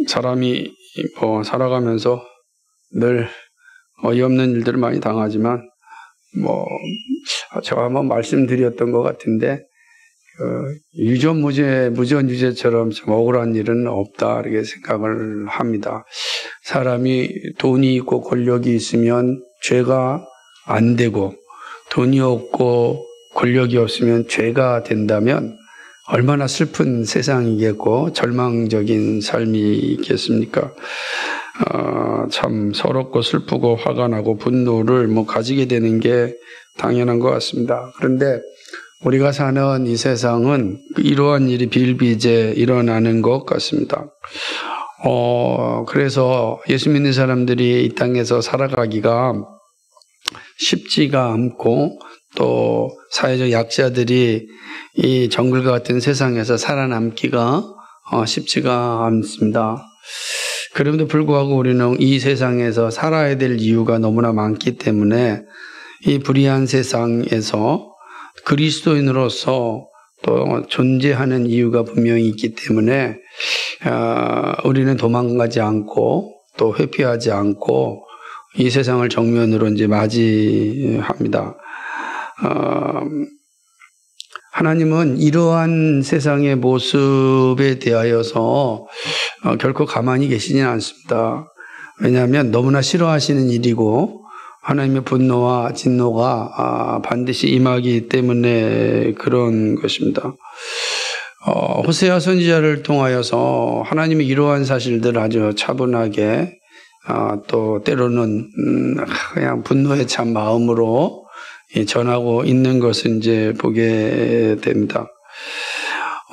사람이 살아가면서 늘 어이없는 일들을 많이 당하지만 제가 한번 말씀드렸던 것 같은데 무전유죄처럼 좀 억울한 일은 없다 이렇게 생각을 합니다. 사람이 돈이 있고 권력이 있으면 죄가 안 되고 돈이 없고 권력이 없으면 죄가 된다면 얼마나 슬픈 세상이겠고 절망적인 삶이겠습니까? 참 서럽고 슬프고 화가 나고 분노를 가지게 되는 게 당연한 것 같습니다. 그런데 우리가 사는 이 세상은 이러한 일이 비일비재 일어나는 것 같습니다. 그래서 예수 믿는 사람들이 이 땅에서 살아가기가 쉽지가 않고 또 사회적 약자들이 이 정글과 같은 세상에서 살아남기가 쉽지가 않습니다. 그럼에도 불구하고 우리는 이 세상에서 살아야 될 이유가 너무나 많기 때문에 이 불의한 세상에서 그리스도인으로서 또 존재하는 이유가 분명히 있기 때문에 우리는 도망가지 않고 또 회피하지 않고 이 세상을 정면으로 이제 맞이합니다. 하나님은 이러한 세상의 모습에 대하여서 결코 가만히 계시지는 않습니다. 왜냐하면 너무나 싫어하시는 일이고 하나님의 분노와 진노가 반드시 임하기 때문에 그런 것입니다. 호세아 선지자를 통하여서 하나님의 이러한 사실들을 아주 차분하게 또 때로는 그냥 분노에 찬 마음으로 전하고 있는 것을 이제 보게 됩니다.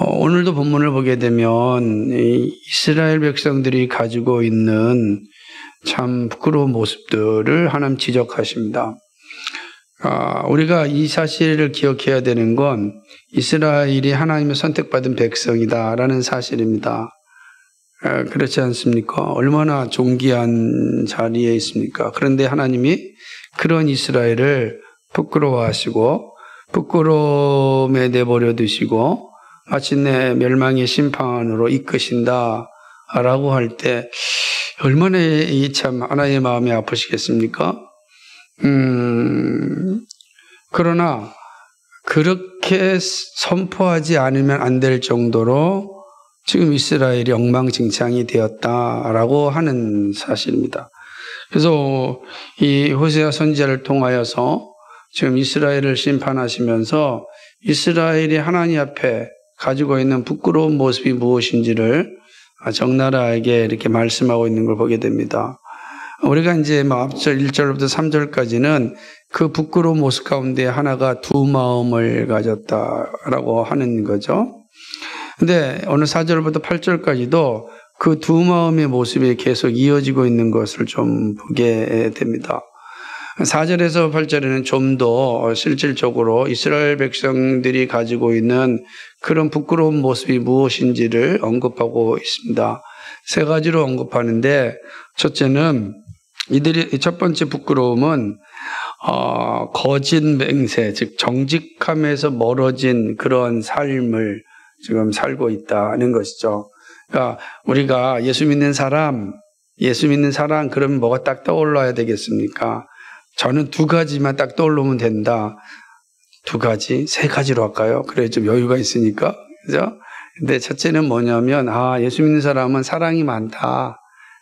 오늘도 본문을 보게 되면 이스라엘 백성들이 가지고 있는 참 부끄러운 모습들을 하나님 지적하십니다. 우리가 이 사실을 기억해야 되는 건 이스라엘이 하나님의 선택받은 백성이다라는 사실입니다. 그렇지 않습니까? 얼마나 존귀한 자리에 있습니까? 그런데 하나님이 그런 이스라엘을 부끄러워하시고 부끄러움에 내버려 두시고 마침내 멸망의 심판으로 이끄신다라고 할 때 얼마나 이 참 하나님의 마음이 아프시겠습니까? 그러나 그렇게 선포하지 않으면 안 될 정도로 지금 이스라엘이 엉망진창이 되었다라고 하는 사실입니다. 그래서 이 호세아 선지자를 통하여서 지금 이스라엘을 심판하시면서 이스라엘이 하나님 앞에 가지고 있는 부끄러운 모습이 무엇인지를 적나라하게 이렇게 말씀하고 있는 걸 보게 됩니다. 우리가 이제 앞절 1절부터 3절까지는 그 부끄러운 모습 가운데 하나가 두 마음을 가졌다라고 하는 거죠. 근데 오늘 4절부터 8절까지도 그 두 마음의 모습이 계속 이어지고 있는 것을 좀 보게 됩니다. 4절에서 8절에는 좀 더 실질적으로 이스라엘 백성들이 가지고 있는 그런 부끄러운 모습이 무엇인지를 언급하고 있습니다. 세 가지로 언급하는데 첫째는 첫 번째 부끄러움은 거짓 맹세, 즉 정직함에서 멀어진 그런 삶을 지금 살고 있다는 것이죠. 그러니까 우리가 예수 믿는 사람 그러면 뭐가 딱 떠올라야 되겠습니까? 저는 두 가지만 딱 떠올르면 된다. 두 가지, 세 가지로 할까요? 그래 좀 여유가 있으니까. 그죠? 근데 첫째는 뭐냐면 예수 믿는 사람은 사랑이 많다.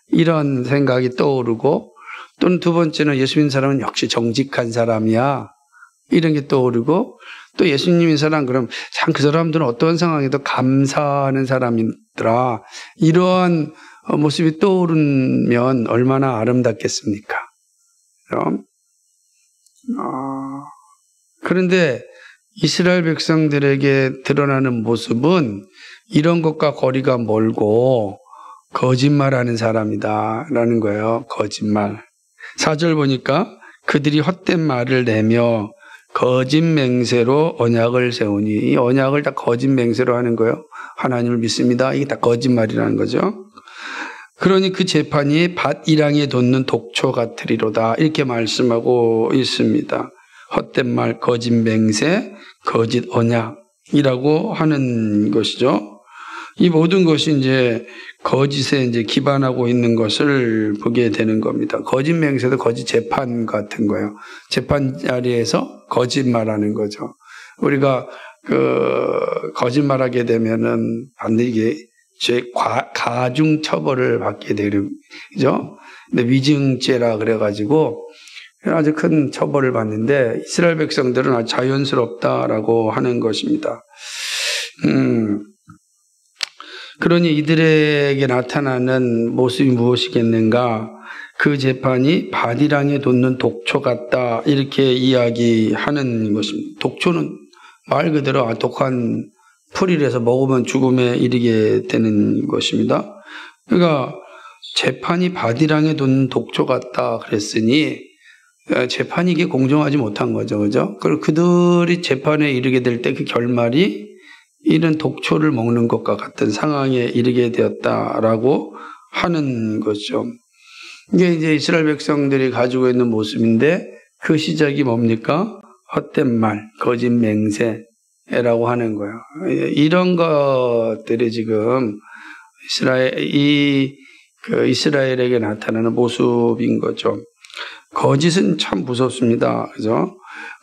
이런 생각이 떠오르고 또는 두 번째는 예수 믿는 사람은 역시 정직한 사람이야. 이런 게 떠오르고 또 예수님인 사람 그럼 참 그 사람들은 어떤 상황에도 감사하는 사람이더라. 이러한 모습이 떠오르면 얼마나 아름답겠습니까? 그럼 그런데 이스라엘 백성들에게 드러나는 모습은 이런 것과 거리가 멀고 거짓말하는 사람이다라는 거예요. 거짓말. 4절 보니까 그들이 헛된 말을 내며 거짓 맹세로 언약을 세우니 이 언약을 다 거짓 맹세로 하는 거예요. 하나님을 믿습니다. 이게 다 거짓말이라는 거죠. 그러니 그 재판이 밭 일항에 돋는 독초 같으리로다 이렇게 말씀하고 있습니다. 헛된 말, 거짓 맹세, 거짓 언약이라고 하는 것이죠. 이 모든 것이 이제 거짓에 이제 기반하고 있는 것을 보게 되는 겁니다. 거짓 맹세도 거짓 재판 같은 거예요. 재판 자리에서 거짓말하는 거죠. 우리가 거짓말하게 되면은 반드시 가중 처벌을 받게 되는 거죠. 근데 위증죄라 그래가지고 아주 큰 처벌을 받는데 이스라엘 백성들은 아주 자연스럽다라고 하는 것입니다. 그러니 이들에게 나타나는 모습이 무엇이겠는가? 그 재판이 바디랑에 돋는 독초 같다 이렇게 이야기하는 것입니다. 독초는 말 그대로 독한 풀이라서 먹으면 죽음에 이르게 되는 것입니다. 그러니까 재판이 바디랑에 돋는 독초 같다 그랬으니 재판이 이게 공정하지 못한 거죠. 그죠? 그리고 그들이 재판에 이르게 될 때 그 결말이 이런 독초를 먹는 것과 같은 상황에 이르게 되었다라고 하는 거죠. 이게 이제 이스라엘 백성들이 가지고 있는 모습인데 그 시작이 뭡니까? 헛된 말, 거짓 맹세라고 하는 거예요. 이런 것들이 지금 이스라엘에게 나타나는 모습인 거죠. 거짓은 참 무섭습니다. 그죠?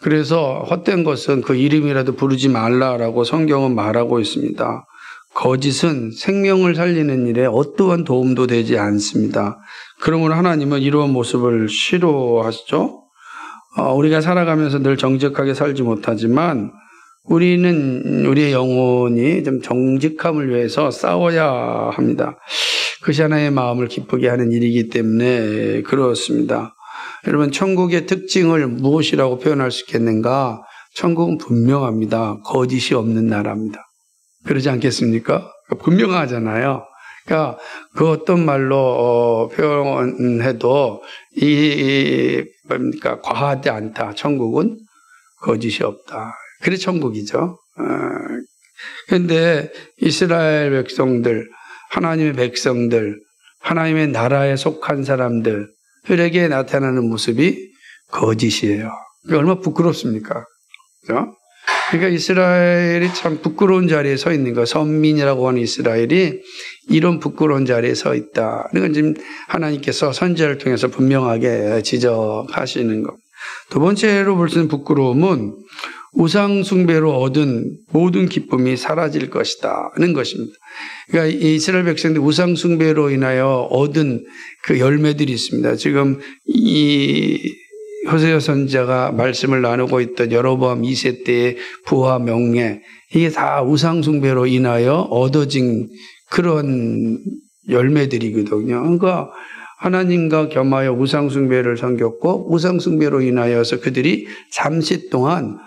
그래서 헛된 것은 그 이름이라도 부르지 말라라고 성경은 말하고 있습니다. 거짓은 생명을 살리는 일에 어떠한 도움도 되지 않습니다. 그러므로 하나님은 이러한 모습을 싫어하시죠. 우리가 살아가면서 늘 정직하게 살지 못하지만 우리의 영혼이 좀 정직함을 위해서 싸워야 합니다. 그것이 하나의 마음을 기쁘게 하는 일이기 때문에 그렇습니다. 여러분, 천국의 특징을 무엇이라고 표현할 수 있겠는가? 천국은 분명합니다. 거짓이 없는 나라입니다. 그러지 않겠습니까? 분명하잖아요. 그러니까 그 어떤 말로 표현해도 뭡니까? 과하지 않다. 천국은 거짓이 없다. 그래 천국이죠. 그런데 이스라엘 백성들, 하나님의 백성들, 하나님의 나라에 속한 사람들에게 나타나는 모습이 거짓이에요. 그게 얼마나 부끄럽습니까? 그죠? 그러니까 이스라엘이 참 부끄러운 자리에 서 있는 거예요. 선민이라고 하는 이스라엘이 이런 부끄러운 자리에 서 있다. 이건 지금 하나님께서 선지자를 통해서 분명하게 지적하시는 겁니다. 두 번째로 볼 수 있는 부끄러움은 우상 숭배로 얻은 모든 기쁨이 사라질 것이다는 것입니다. 그러니까 이스라엘 백성들 우상 숭배로 인하여 얻은 그 열매들이 있습니다. 지금 이 호세아 선지자가 말씀을 나누고 있던 여로보암 2세 때의 부와 명예, 이게 다 우상 숭배로 인하여 얻어진 그런 열매들이거든요. 그러니까 하나님과 겸하여 우상 숭배를 섬겼고 우상 숭배로 인하여서 그들이 잠시 동안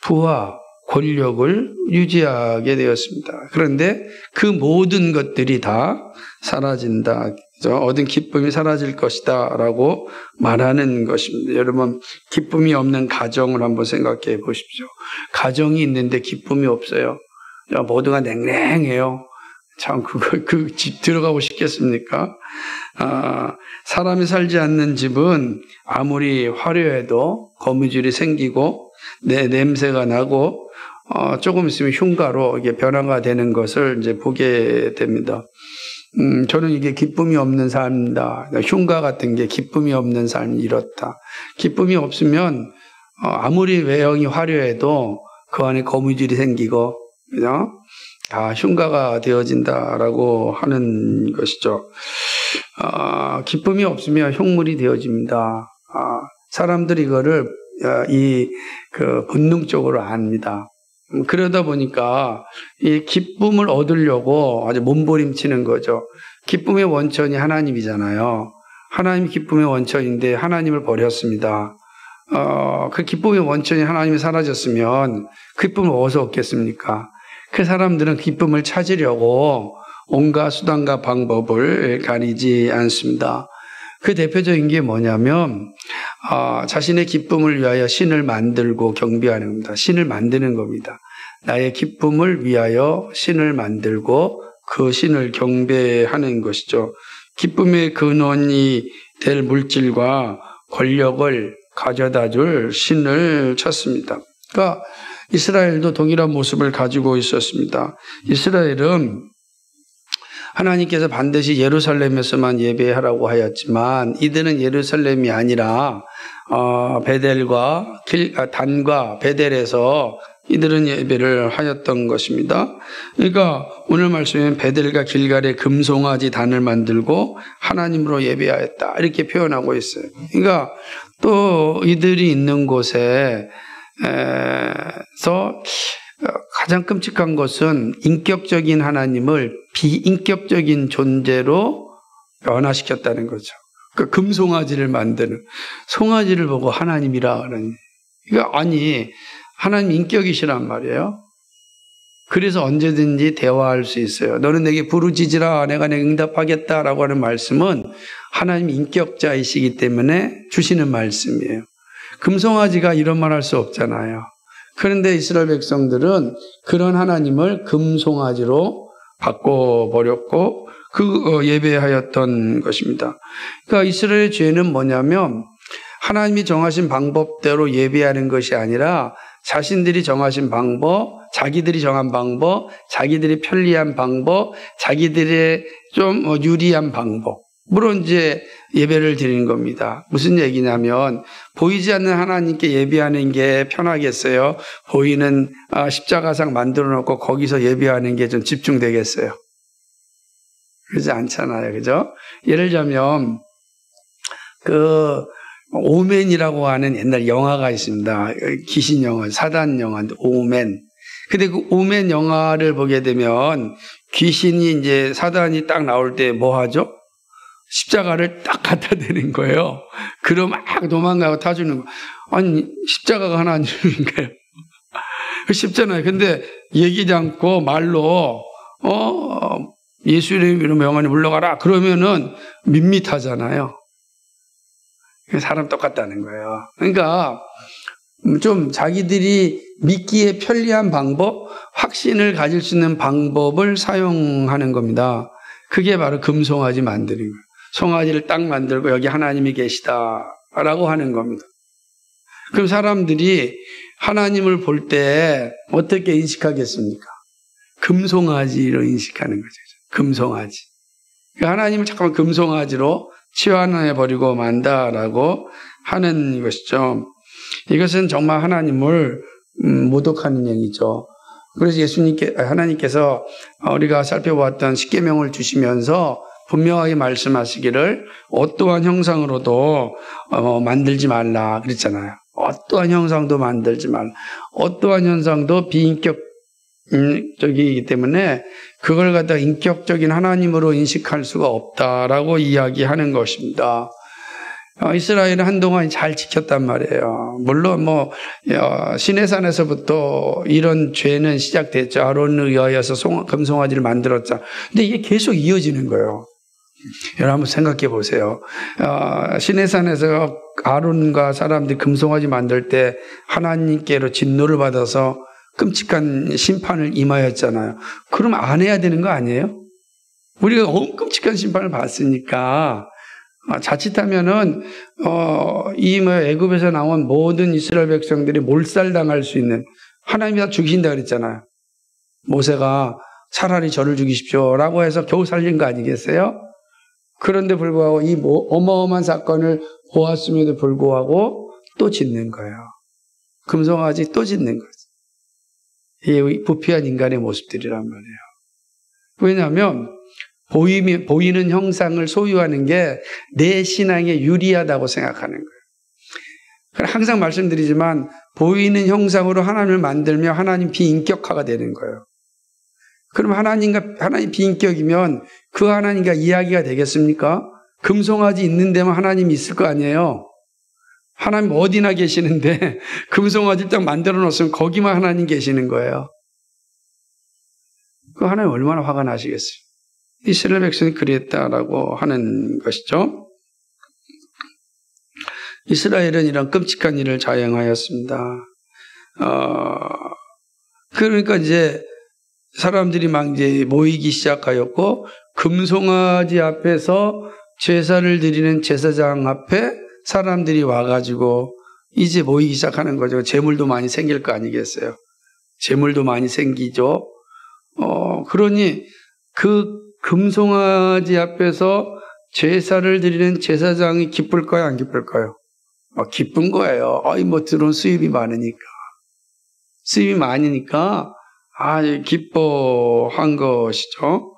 부와 권력을 유지하게 되었습니다. 그런데 그 모든 것들이 다 사라진다. 얻은 기쁨이 사라질 것이다 라고 말하는 것입니다. 여러분, 기쁨이 없는 가정을 한번 생각해 보십시오. 가정이 있는데 기쁨이 없어요. 모두가 냉랭해요. 참 그 집 들어가고 싶겠습니까? 사람이 살지 않는 집은 아무리 화려해도 거미줄이 생기고 냄새가 나고 조금 있으면 흉가로 이게 변화가 되는 것을 이제 보게 됩니다. 저는 이게 기쁨이 없는 삶이다. 흉가 같은 게 기쁨이 없는 삶이 이렇다. 기쁨이 없으면 아무리 외형이 화려해도 그 안에 거미줄이 생기고, 그죠? 다 흉가가 되어진다라고 하는 것이죠. 기쁨이 없으면 흉물이 되어집니다. 사람들이 이거를 본능적으로 압니다. 그러다 보니까 이 기쁨을 얻으려고 아주 몸부림치는 거죠. 기쁨의 원천이 하나님이잖아요. 하나님이 기쁨의 원천인데 하나님을 버렸습니다. 그 기쁨의 원천이 하나님이 사라졌으면 기쁨을 어디서 얻겠습니까? 그 사람들은 기쁨을 찾으려고 온갖 수단과 방법을 가리지 않습니다. 그 대표적인 게 뭐냐면 자신의 기쁨을 위하여 신을 만들고 경배하는 겁니다. 신을 만드는 겁니다. 나의 기쁨을 위하여 신을 만들고 그 신을 경배하는 것이죠. 기쁨의 근원이 될 물질과 권력을 가져다 줄 신을 찾습니다. 그러니까 이스라엘도 동일한 모습을 가지고 있었습니다. 이스라엘은 하나님께서 반드시 예루살렘에서만 예배하라고 하였지만 이들은 예루살렘이 아니라 베델과 단과 베델에서 이들은 예배를 하였던 것입니다. 그러니까 오늘 말씀에 베델과 길갈에 금송아지 단을 만들고 하나님으로 예배하였다 이렇게 표현하고 있어요. 그러니까 또 이들이 있는 곳에서 가장 끔찍한 것은 인격적인 하나님을 비인격적인 존재로 변화시켰다는 거죠. 그 금송아지를 만드는 송아지를 보고 하나님이라 그러니 그러니까 아니 하나님 인격이시란 말이에요. 그래서 언제든지 대화할 수 있어요. 너는 내게 부르짖으라 내가 내게 응답하겠다라고 하는 말씀은 하나님 인격자이시기 때문에 주시는 말씀이에요. 금송아지가 이런 말 할 수 없잖아요. 그런데 이스라엘 백성들은 그런 하나님을 금송아지로 바꿔버렸고 예배하였던 것입니다. 그러니까 이스라엘의 죄는 뭐냐면 하나님이 정하신 방법대로 예배하는 것이 아니라 자신들이 정하신 방법, 자기들이 정한 방법, 자기들이 편리한 방법, 자기들의 좀 유리한 방법. 물론 이제 예배를 드리는 겁니다. 무슨 얘기냐면 보이지 않는 하나님께 예배하는 게 편하겠어요? 보이는 십자가상 만들어 놓고 거기서 예배하는 게 좀 집중되겠어요? 그러지 않잖아요. 그죠? 예를 들자면 오맨이라고 하는 옛날 영화가 있습니다. 귀신 영화, 사단 영화인데 오맨. 근데 그 오맨 영화를 보게 되면 귀신이 이제 사단이 딱 나올 때 뭐 하죠? 십자가를 딱 갖다 대는 거예요. 그럼 막 도망가고 타주는 거. 아니 십자가가 하나님인가요? 쉽잖아요. 근데 얘기지 않고 말로 예수의 이름 명하니 물러가라 그러면은 밋밋하잖아요. 사람 똑같다는 거예요. 그러니까 좀 자기들이 믿기에 편리한 방법, 확신을 가질 수 있는 방법을 사용하는 겁니다. 그게 바로 금송아지 만드는 거예요. 송아지를 딱 만들고 여기 하나님이 계시다라고 하는 겁니다. 그럼 사람들이 하나님을 볼 때 어떻게 인식하겠습니까? 금송아지로 인식하는 거죠. 금송아지. 하나님을 잠깐만 금송아지로 치환해버리고 만다라고 하는 것이죠. 이것은 정말 하나님을 모독하는 얘기죠. 그래서 하나님께서 우리가 살펴보았던 십계명을 주시면서 분명하게 말씀하시기를 어떠한 형상으로도 만들지 말라 그랬잖아요. 어떠한 형상도 만들지 말라. 어떠한 형상도 비인격적이기 때문에 그걸 갖다 인격적인 하나님으로 인식할 수가 없다라고 이야기하는 것입니다. 이스라엘은 한동안 잘 지켰단 말이에요. 물론 시내산에서부터 이런 죄는 시작됐죠. 아론에 의하여서 금송아지를 만들었자. 근데 이게 계속 이어지는 거예요. 여러분 한번 생각해 보세요. 시내산에서 아론과 사람들이 금송아지 만들 때 하나님께로 진노를 받아서 끔찍한 심판을 임하였잖아요. 그럼 안 해야 되는 거 아니에요? 우리가 너무 끔찍한 심판을 받았으니까 자칫하면은 애굽에서 나온 모든 이스라엘 백성들이 몰살당할 수 있는 하나님이 다 죽이신다 그랬잖아요. 모세가 차라리 저를 죽이십시오라고 해서 겨우 살린 거 아니겠어요? 그런데 불구하고 이 어마어마한 사건을 보았음에도 불구하고 또 짓는 거예요. 금송아지 또 짓는 거죠. 이 부패한 인간의 모습들이란 말이에요. 왜냐하면 보이는 형상을 소유하는 게 내 신앙에 유리하다고 생각하는 거예요. 항상 말씀드리지만 보이는 형상으로 하나님을 만들면 하나님 비인격화가 되는 거예요. 그럼 하나님 비인격이면 그 하나님과 이야기가 되겠습니까? 금송아지 있는 데만 하나님이 있을 거 아니에요. 하나님 어디나 계시는데 금송아지 딱 만들어 놓으면 거기만 하나님 계시는 거예요. 그 하나님 얼마나 화가 나시겠어요. 이스라엘 백성이 그랬다라고 하는 것이죠. 이스라엘은 이런 끔찍한 일을 자행하였습니다. 그러니까 이제 사람들이 막 이제 모이기 시작하였고 금송아지 앞에서 제사를 드리는 제사장 앞에 사람들이 와가지고 이제 모이기 시작하는 거죠. 재물도 많이 생길 거 아니겠어요? 재물도 많이 생기죠. 그러니 그 금송아지 앞에서 제사를 드리는 제사장이 기쁠까요? 안 기쁠까요? 기쁜 거예요. 들어온 수입이 많으니까. 수입이 많으니까, 기뻐한 것이죠.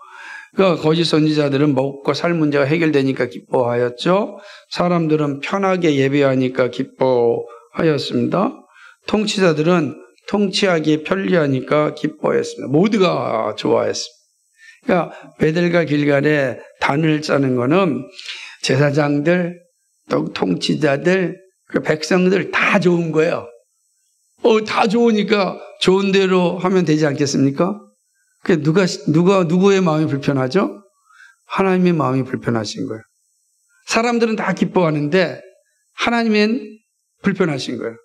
그러니까 거짓 선지자들은 먹고 살 문제가 해결되니까 기뻐하였죠. 사람들은 편하게 예배하니까 기뻐하였습니다. 통치자들은 통치하기 편리하니까 기뻐했습니다. 모두가 좋아했습니다. 그러니까 베델과 길갈에 단을 짜는 거는 제사장들, 또 통치자들, 그 백성들 다 좋은 거예요. 다 좋으니까 좋은 대로 하면 되지 않겠습니까? 누구의 마음이 불편하죠? 하나님의 마음이 불편하신 거예요. 사람들은 다 기뻐하는데 하나님은 불편하신 거예요.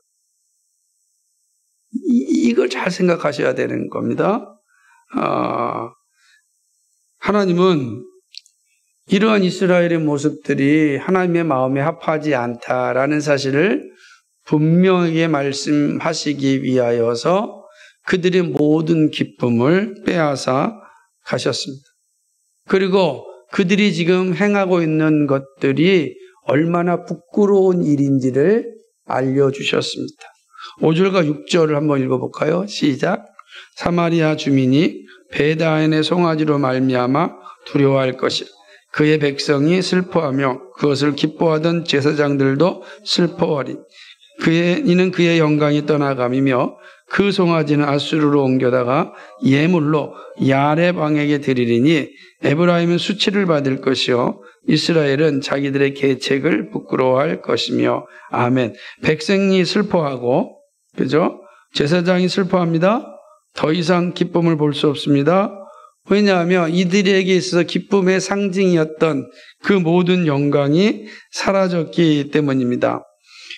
이걸 잘 생각하셔야 되는 겁니다. 하나님은 이러한 이스라엘의 모습들이 하나님의 마음에 합하지 않다라는 사실을 분명하게 말씀하시기 위하여서 그들의 모든 기쁨을 빼앗아 가셨습니다. 그리고 그들이 지금 행하고 있는 것들이 얼마나 부끄러운 일인지를 알려주셨습니다. 5절과 6절을 한번 읽어볼까요? 시작. 사마리아 주민이 베다엔의 송아지로 말미암아 두려워할 것이라. 그의 백성이 슬퍼하며 그것을 기뻐하던 제사장들도 슬퍼하리. 이는 그의 영광이 떠나감이며 그 송아지는 아수르로 옮겨다가 예물로 야렙 왕에게 드리리니 에브라임은 수치를 받을 것이요 이스라엘은 자기들의 계책을 부끄러워할 것이며. 아멘. 백성이 슬퍼하고, 그죠? 제사장이 슬퍼합니다. 더 이상 기쁨을 볼 수 없습니다. 왜냐하면 이들에게 있어서 기쁨의 상징이었던 그 모든 영광이 사라졌기 때문입니다.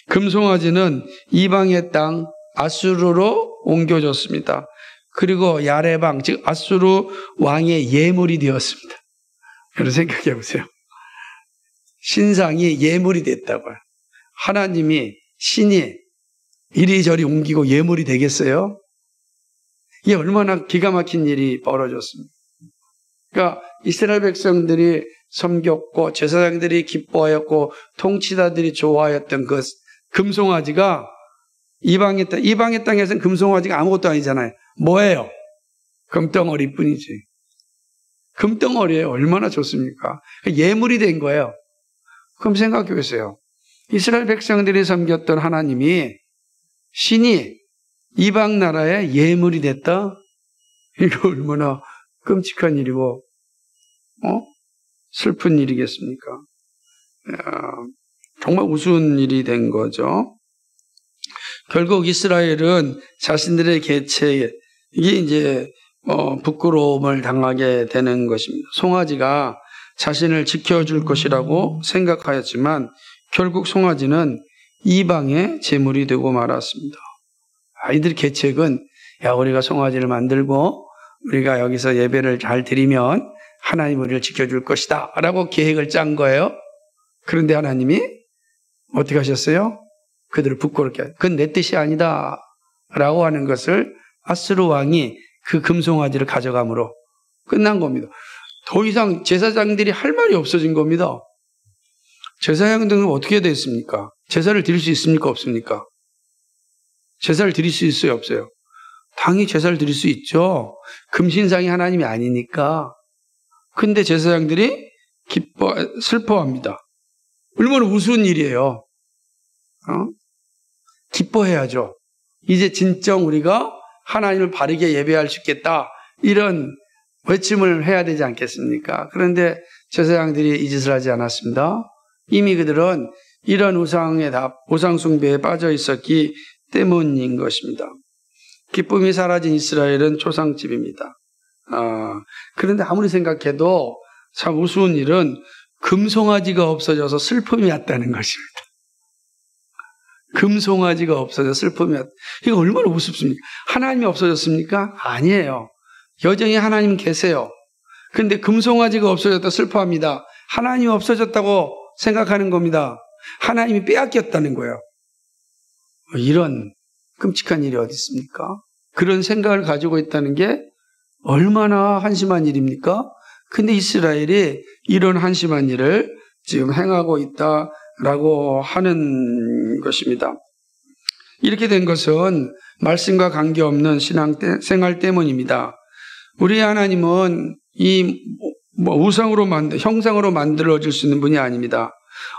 금송아지는 이방의 땅 아수르로 옮겨졌습니다. 그리고 야레방, 즉 아수르 왕의 예물이 되었습니다. 여러분 생각해 보세요. 신상이 예물이 됐다고요. 하나님이, 신이 이리저리 옮기고 예물이 되겠어요? 이게 얼마나 기가 막힌 일이 벌어졌습니다. 그러니까 이스라엘 백성들이 섬겼고 제사장들이 기뻐하였고 통치자들이 좋아하였던 그 금송아지가 이방의 땅에서는 금송아지가 아무것도 아니잖아요. 뭐예요? 금덩어리 뿐이지. 금덩어리예요. 얼마나 좋습니까? 예물이 된 거예요. 그럼 생각해 보세요. 이스라엘 백성들이 섬겼던 하나님이, 신이 이방 나라의 예물이 됐다? 이거 얼마나 끔찍한 일이고 슬픈 일이겠습니까? 정말 우스운 일이 된 거죠. 결국 이스라엘은 자신들의 계책에 이게 이제 부끄러움을 당하게 되는 것입니다. 송아지가 자신을 지켜줄 것이라고 생각하였지만 결국 송아지는 이방의 제물이 되고 말았습니다. 이들 계책은 우리가 송아지를 만들고 우리가 여기서 예배를 잘 드리면 하나님 우리를 지켜줄 것이다 라고 계획을 짠 거예요. 그런데 하나님이 어떻게 하셨어요? 그들을 부끄럽게, 그건 내 뜻이 아니다 라고 하는 것을 아수르 왕이 그 금송아지를 가져감으로 끝난 겁니다. 더 이상 제사장들이 할 말이 없어진 겁니다. 제사장들은 어떻게 됐습니까? 제사를 드릴 수 있습니까? 없습니까? 제사를 드릴 수 있어요? 없어요? 당연히 제사를 드릴 수 있죠. 금신상이 하나님이 아니니까. 근데 제사장들이 슬퍼합니다. 얼마나 우스운 일이에요. 기뻐해야죠. 이제 진정 우리가 하나님을 바르게 예배할 수 있겠다. 이런 외침을 해야 되지 않겠습니까? 그런데 제사장들이 이 짓을 하지 않았습니다. 이미 그들은 이런 우상 숭배에 빠져 있었기 때문인 것입니다. 기쁨이 사라진 이스라엘은 초상집입니다. 그런데 아무리 생각해도 참 우스운 일은 금송아지가 없어져서 슬픔이 왔다는 것입니다. 금송아지가 없어져 슬픔이 왔다. 이거 얼마나 우습습니까? 하나님이 없어졌습니까? 아니에요. 여전히 하나님 계세요. 그런데 금송아지가 없어졌다 슬퍼합니다. 하나님이 없어졌다고 생각하는 겁니다. 하나님이 빼앗겼다는 거예요. 이런 끔찍한 일이 어디 있습니까? 그런 생각을 가지고 있다는 게 얼마나 한심한 일입니까? 근데 이스라엘이 이런 한심한 일을 지금 행하고 있다라고 하는 것입니다. 이렇게 된 것은 말씀과 관계없는 생활 때문입니다. 우리 하나님은 우상으로 형상으로 만들어질 수 있는 분이 아닙니다.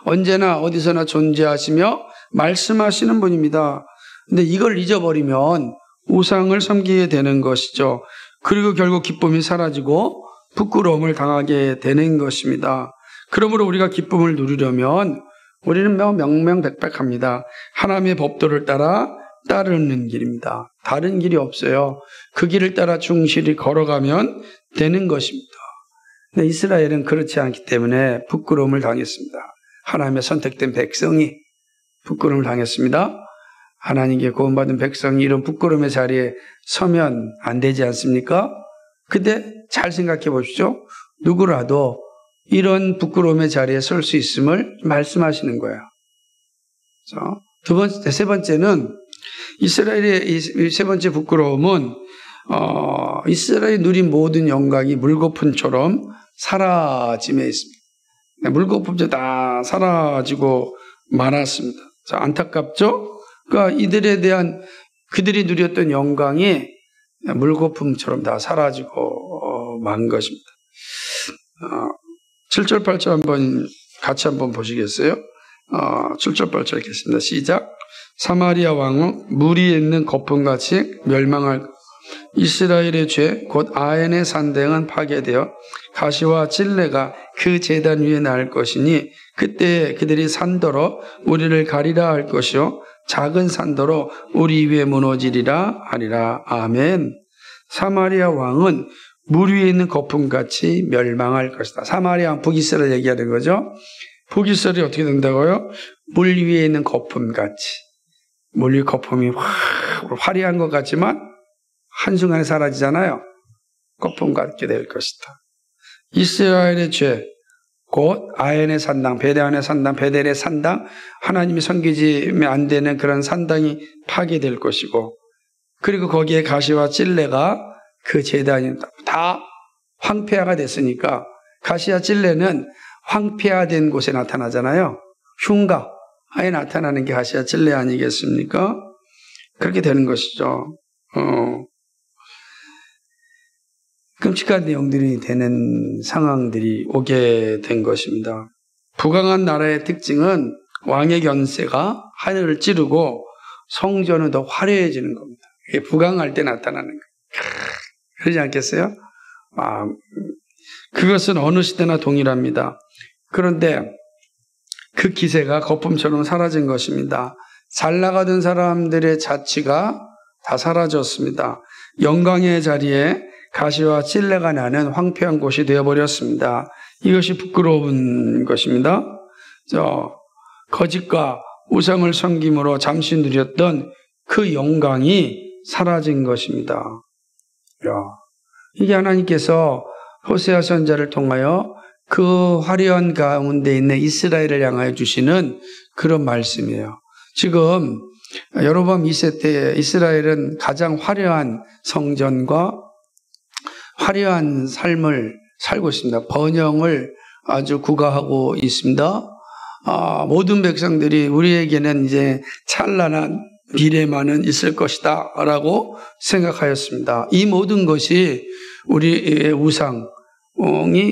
언제나 어디서나 존재하시며 말씀하시는 분입니다. 근데 이걸 잊어버리면 우상을 섬기게 되는 것이죠. 그리고 결국 기쁨이 사라지고 부끄러움을 당하게 되는 것입니다. 그러므로 우리가 기쁨을 누리려면 우리는 명명백백합니다. 하나님의 법도를 따르는 길입니다. 다른 길이 없어요. 그 길을 따라 충실히 걸어가면 되는 것입니다. 근데 이스라엘은 그렇지 않기 때문에 부끄러움을 당했습니다. 하나님의 선택된 백성이 부끄러움을 당했습니다. 하나님께 구원받은 백성이 이런 부끄러움의 자리에 서면 안 되지 않습니까? 근데 잘 생각해 보십시오. 누구라도 이런 부끄러움의 자리에 설 수 있음을 말씀하시는 거예요. 세 번째는 이스라엘의 이 세 번째 부끄러움은 이스라엘이 누린 모든 영광이 물거품처럼 사라짐에 있습니다. 물거품처럼 다 사라지고 말았습니다. 안타깝죠? 그러니까 이들에 대한 그들이 누렸던 영광이 물거품처럼 다 사라지고 만 것입니다. 7절 8절 같이 한번 보시겠어요? 7절 8절 읽겠습니다. 시작. 사마리아 왕은 무리에 있는 거품같이 멸망할 이스라엘의 죄 곧 아엔의 산당은 파괴되어 가시와 찔레가 그 제단 위에 날 것이니 그때 그들이 산더러 우리를 가리라 할 것이요 작은 산더러 우리 위에 무너지리라 하리라. 아멘. 사마리아 왕은 물 위에 있는 거품같이 멸망할 것이다. 사마리아 왕 북이스라엘 얘기하는 거죠. 북이스라엘이 어떻게 된다고요? 물 위에 있는 거품같이. 물 위 거품이 화려한 것 같지만 한순간에 사라지잖아요. 거품 같게 될 것이다. 이스라엘의 죄, 곧 아엔의 산당, 베델의 산당, 베델의 산당, 하나님이 섬기지면 안 되는 그런 산당이 파괴될 것이고, 그리고 거기에 가시와 찔레가 그 제단이 다 황폐화가 됐으니까, 가시와 찔레는 황폐화된 곳에 나타나잖아요. 흉가에 나타나는 게 가시와 찔레 아니겠습니까? 그렇게 되는 것이죠. 끔찍한 내용들이 되는 상황들이 오게 된 것입니다. 부강한 나라의 특징은 왕의 견세가 하늘을 찌르고 성전은 더 화려해지는 겁니다. 이게 부강할 때 나타나는 거예요. 그러지 않겠어요? 그것은 어느 시대나 동일합니다. 그런데 그 기세가 거품처럼 사라진 것입니다. 잘 나가던 사람들의 자취가 다 사라졌습니다. 영광의 자리에 가시와 찔레가 나는 황폐한 곳이 되어버렸습니다. 이것이 부끄러운 것입니다. 거짓과 우상을 섬김으로 잠시 누렸던 그 영광이 사라진 것입니다. 이게 하나님께서 호세아 선지자를 통하여 그 화려한 가운데 있는 이스라엘을 향하여 주시는 그런 말씀이에요. 지금 여로보암 2세 때 이스라엘은 가장 화려한 성전과 화려한 삶을 살고 있습니다. 번영을 아주 구가하고 있습니다. 모든 백성들이 우리에게는 이제 찬란한 미래만은 있을 것이다 라고 생각하였습니다. 이 모든 것이 우리의 우상이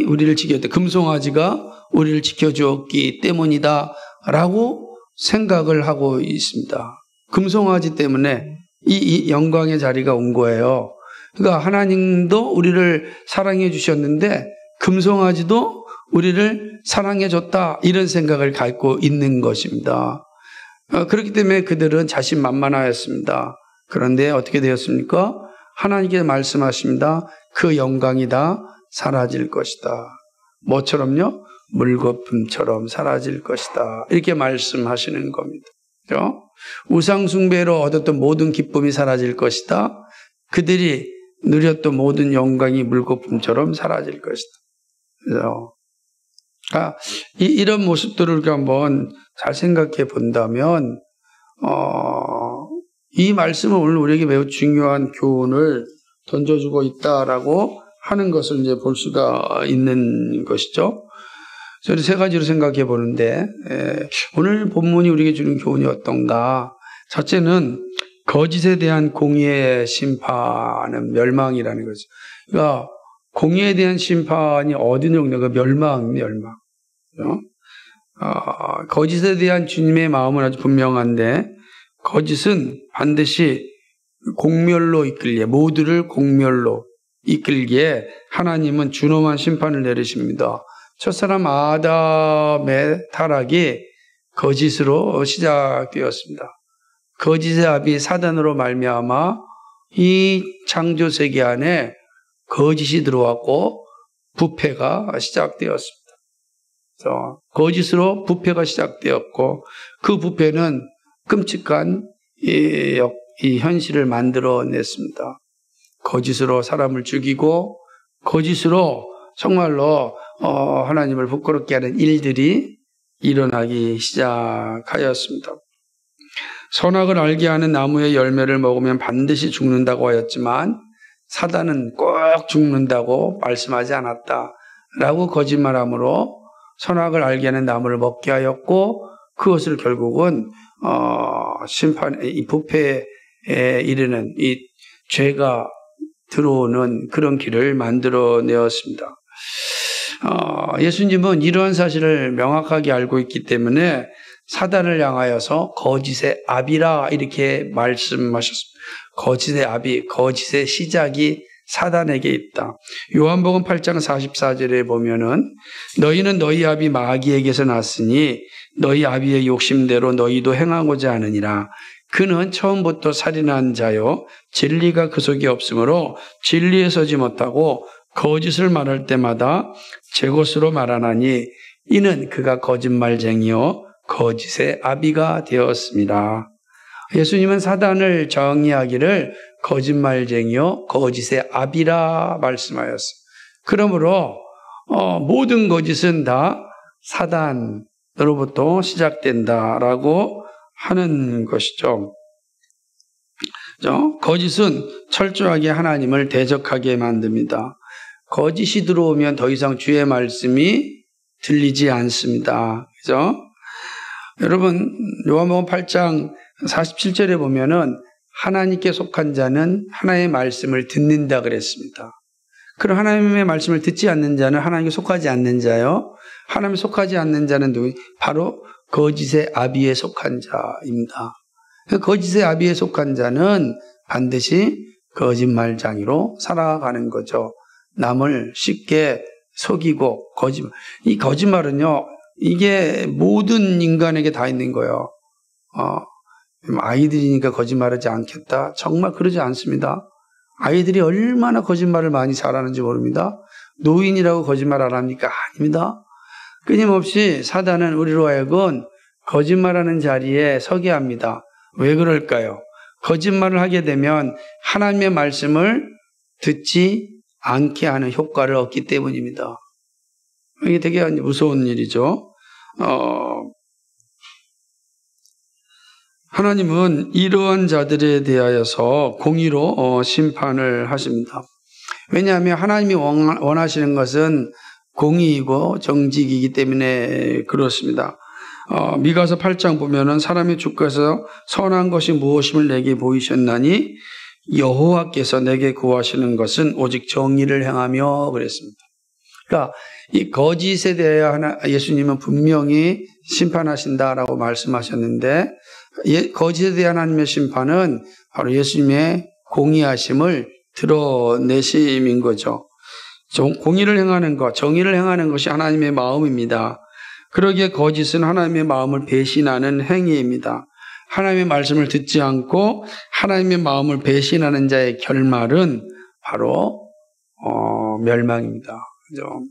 우리를 지켰다. 금송아지가 우리를 지켜주었기 때문이다 라고 생각을 하고 있습니다. 금송아지 때문에 이 영광의 자리가 온 거예요. 그러니까 하나님도 우리를 사랑해 주셨는데 금송아지도 우리를 사랑해 줬다 이런 생각을 갖고 있는 것입니다. 그렇기 때문에 그들은 자신만만하였습니다. 그런데 어떻게 되었습니까? 하나님께서 말씀하십니다. 그 영광이 다 사라질 것이다. 뭐처럼요? 물거품처럼 사라질 것이다. 이렇게 말씀하시는 겁니다. 그렇죠? 우상 숭배로 얻었던 모든 기쁨이 사라질 것이다. 그들이 누렸던 모든 영광이 물거품처럼 사라질 것이다. 그래서 이런 모습들을 우리가 한번 잘 생각해 본다면 이 말씀은 오늘 우리에게 매우 중요한 교훈을 던져주고 있다라고 하는 것을 이제 볼 수가 있는 것이죠. 저는 세 가지로 생각해 보는데, 오늘 본문이 우리에게 주는 교훈이 어떤가? 첫째는 거짓에 대한 공의의 심판은 멸망이라는 거죠. 그러니까 공의에 대한 심판이 어디 정도가 멸망. 거짓에 대한 주님의 마음은 아주 분명한데, 거짓은 반드시 공멸로 이끌기에, 모두를 공멸로 이끌기에 하나님은 준엄한 심판을 내리십니다. 첫사람 아담의 타락이 거짓으로 시작되었습니다. 거짓의 아비 사단으로 말미암아 이 창조 세계 안에 거짓이 들어왔고 부패가 시작되었습니다. 그래서 거짓으로 부패가 시작되었고 그 부패는 끔찍한 이 현실을 만들어냈습니다. 거짓으로 사람을 죽이고 거짓으로 정말로 하나님을 부끄럽게 하는 일들이 일어나기 시작하였습니다. 선악을 알게 하는 나무의 열매를 먹으면 반드시 죽는다고 하였지만 사단은 꼭 죽는다고 말씀하지 않았다라고 거짓말함으로 선악을 알게 하는 나무를 먹게 하였고 그것을 결국은 이 부패에 이르는 이 죄가 들어오는 그런 길을 만들어내었습니다. 예수님은 이러한 사실을 명확하게 알고 있기 때문에 사단을 향하여서 거짓의 아비라 이렇게 말씀하셨습니다. 거짓의 아비, 거짓의 시작이 사단에게 있다. 요한복음 8장 44절에 보면은 너희는 너희 아비 마귀에게서 났으니 너희 아비의 욕심대로 너희도 행하고자 하느니라. 그는 처음부터 살인한 자요 진리가 그 속에 없으므로 진리에 서지 못하고 거짓을 말할 때마다 제 것으로 말하나니 이는 그가 거짓말쟁이요 거짓의 아비가 되었습니다. 예수님은 사단을 정의하기를 거짓말쟁이요 거짓의 아비라 말씀하였습니다. 그러므로 모든 거짓은 다 사단으로부터 시작된다라고 하는 것이죠. 거짓은 철저하게 하나님을 대적하게 만듭니다. 거짓이 들어오면 더 이상 주의 말씀이 들리지 않습니다. 그죠? 여러분, 요한복음 8장 47절에 보면은 하나님께 속한 자는 하나님의 말씀을 듣는다 그랬습니다. 그럼 하나님의 말씀을 듣지 않는 자는 하나님께 속하지 않는 자요. 하나님께 속하지 않는 자는 누구? 바로 거짓의 아비에 속한 자입니다. 거짓의 아비에 속한 자는 반드시 거짓말장이로 살아가는 거죠. 남을 쉽게 속이고 거짓말. 이 거짓말은요, 이게 모든 인간에게 다 있는 거예요. 아이들이니까 거짓말하지 않겠다. 정말 그러지 않습니다. 아이들이 얼마나 거짓말을 많이 잘하는지 모릅니다. 노인이라고 거짓말 안 합니까? 아닙니다. 끊임없이 사단은 우리로 하여금 거짓말하는 자리에 서게 합니다. 왜 그럴까요? 거짓말을 하게 되면 하나님의 말씀을 듣지 않게 하는 효과를 얻기 때문입니다. 이게 되게 무서운 일이죠. 하나님은 이러한 자들에 대하여서 공의로 심판을 하십니다. 왜냐하면 하나님이 원하시는 것은 공의이고 정직이기 때문에 그렇습니다. 미가서 8장 보면은 사람의 주께서 선한 것이 무엇임을 내게 보이셨나니 여호와께서 내게 구하시는 것은 오직 정의를 행하며 그랬습니다. 그러니까 이 거짓에 대하여 예수님은 분명히 심판하신다라고 말씀하셨는데 거짓에 대한 하나님의 심판은 바로 예수님의 공의하심을 드러내심인 거죠. 공의를 행하는 것, 정의를 행하는 것이 하나님의 마음입니다. 그러기에 거짓은 하나님의 마음을 배신하는 행위입니다. 하나님의 말씀을 듣지 않고 하나님의 마음을 배신하는 자의 결말은 바로 멸망입니다. 그죠?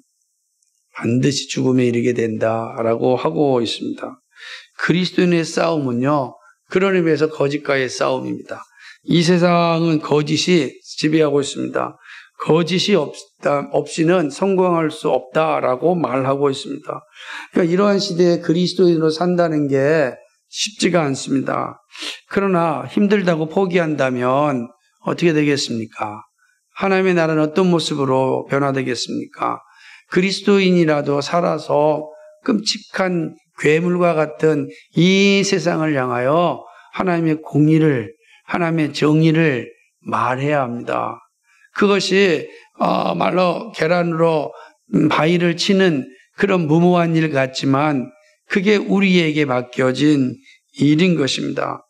반드시 죽음에 이르게 된다라고 하고 있습니다. 그리스도인의 싸움은요, 그런 의미에서 거짓과의 싸움입니다. 이 세상은 거짓이 지배하고 있습니다. 거짓이 없이는 성공할 수 없다라고 말하고 있습니다. 그러니까 이러한 시대에 그리스도인으로 산다는 게 쉽지가 않습니다. 그러나 힘들다고 포기한다면 어떻게 되겠습니까? 하나님의 나라는 어떤 모습으로 변화되겠습니까? 그리스도인이라도 살아서 끔찍한 괴물과 같은 이 세상을 향하여 하나님의 공의를, 하나님의 정의를 말해야 합니다. 그것이 말로 계란으로 바위를 치는 그런 무모한 일 같지만 그게 우리에게 맡겨진 일인 것입니다.